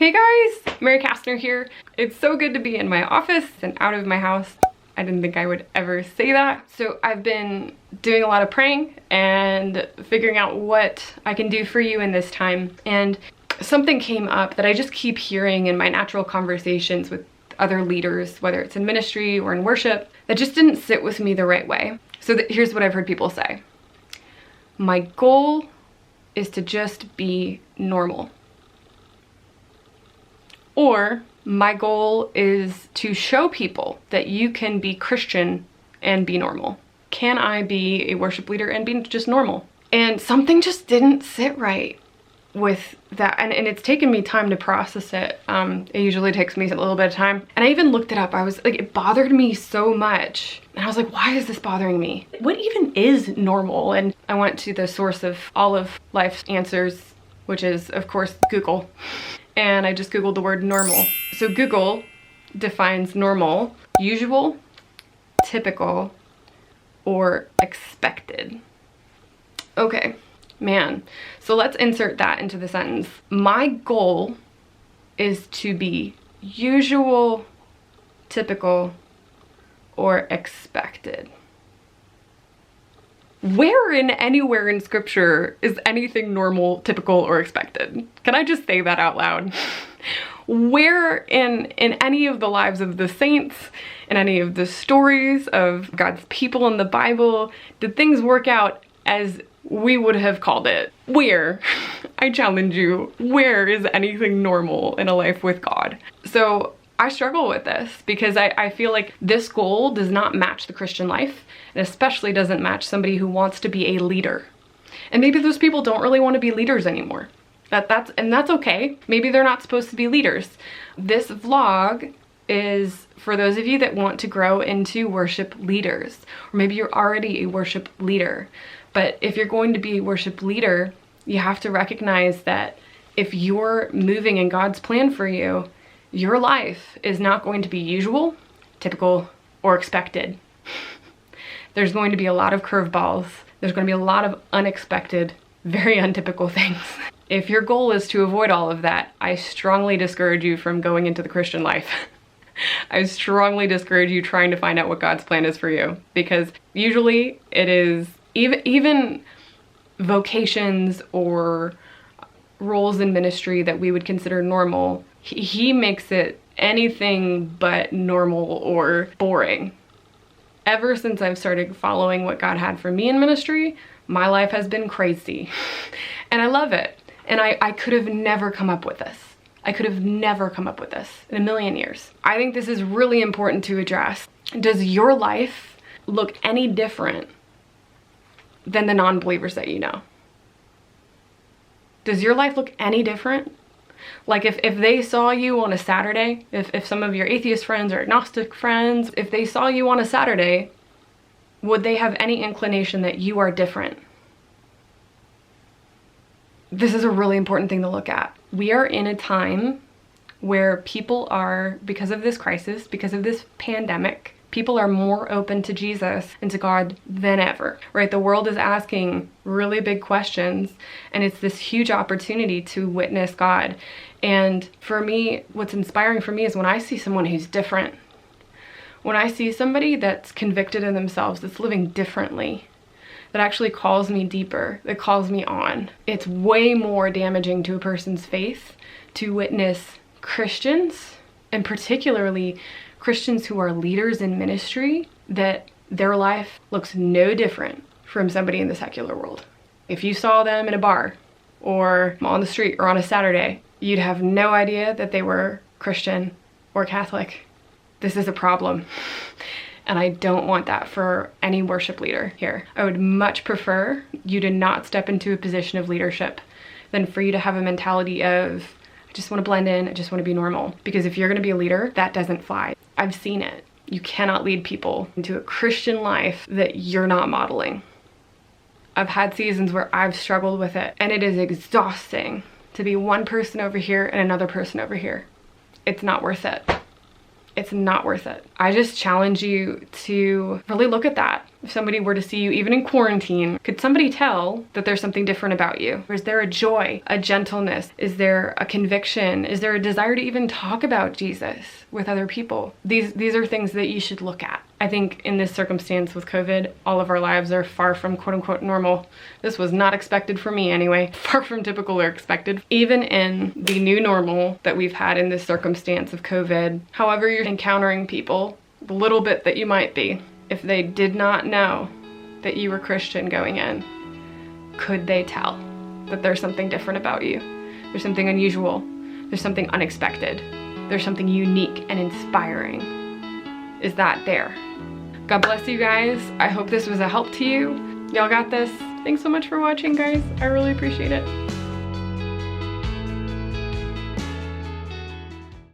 Hey guys, Mary Castner here. It's so good to be in my office and out of my house. I didn't think I would ever say that. So I've been doing a lot of praying and figuring out what I can do for you in this time. And something came up that I just keep hearing in my natural conversations with other leaders, whether it's in ministry or in worship, that just didn't sit with me the right way. So here's what I've heard people say. My goal is to just be normal. Or my goal is to show people that you can be Christian and be normal. Can I be a worship leader and be just normal? And something just didn't sit right with that. And it's taken me time to process it. It usually takes me a little bit of time. And I even looked it up. I was like, it bothered me so much. And I was like, why is this bothering me? What even is normal? And I went to the source of all of life's answers, which is, of course, Google. And I just Googled the word normal. So Google defines normal, usual, typical, or expected. Okay, man. So let's insert that into the sentence. My goal is to be usual, typical, or expected. Where anywhere in scripture is anything normal, typical, or expected? Can I just say that out loud? Where in any of the lives of the saints, in any of the stories of God's people in the Bible, did things work out as we would have called it? Where? I challenge you, where is anything normal in a life with God? So I struggle with this because I feel like this goal does not match the Christian life, and especially doesn't match somebody who wants to be a leader. And maybe those people don't really want to be leaders anymore. That's okay. Maybe they're not supposed to be leaders. This vlog is for those of you that want to grow into worship leaders, or maybe you're already a worship leader. But if you're going to be a worship leader, you have to recognize that if you're moving in God's plan for you, your life is not going to be usual, typical, or expected. There's going to be a lot of curveballs. There's going to be a lot of unexpected, very untypical things. If your goal is to avoid all of that, I strongly discourage you from going into the Christian life. I strongly discourage you trying to find out what God's plan is for you, because usually it is even vocations or roles in ministry that we would consider normal, he makes it anything but normal or boring. Ever since I've started following what God had for me in ministry, my life has been crazy. And I love it. And I could have never come up with this. I could have never come up with this in a million years. I think this is really important to address. Does your life look any different than the non-believers that you know? Does your life look any different? Like if they saw you on a Saturday, if some of your atheist friends or agnostic friends, if they saw you on a Saturday, would they have any inclination that you are different? This is a really important thing to look at. We are in a time where people are, because of this crisis, because of this pandemic, people are more open to Jesus and to God than ever, right? The world is asking really big questions, and it's this huge opportunity to witness God. And for me, what's inspiring for me is when I see someone who's different, when I see somebody that's convicted in themselves, that's living differently, that actually calls me deeper, that calls me on. It's way more damaging to a person's faith to witness Christians, and particularly Christians who are leaders in ministry, that their life looks no different from somebody in the secular world. If you saw them in a bar or on the street or on a Saturday, you'd have no idea that they were Christian or Catholic. This is a problem. And I don't want that for any worship leader here. I would much prefer you to not step into a position of leadership than for you to have a mentality of, I just want to blend in, I just want to be normal. Because if you're going to be a leader, that doesn't fly. I've seen it. You cannot lead people into a Christian life that you're not modeling. I've had seasons where I've struggled with it, and it is exhausting to be one person over here and another person over here. It's not worth it. It's not worth it. I just challenge you to really look at that. If somebody were to see you even in quarantine, could somebody tell that there's something different about you? Or is there a joy, a gentleness? Is there a conviction? Is there a desire to even talk about Jesus with other people? These are things that you should look at. I think in this circumstance with COVID, all of our lives are far from quote unquote normal. This was not expected for me anyway. Far from typical or expected. Even in the new normal that we've had in this circumstance of COVID, however you're encountering people, the little bit that you might be, if they did not know that you were Christian going in, could they tell that there's something different about you? There's something unusual. There's something unexpected. There's something unique and inspiring. Is that there? God bless you guys. I hope this was a help to you. Y'all got this. Thanks so much for watching, guys. I really appreciate it.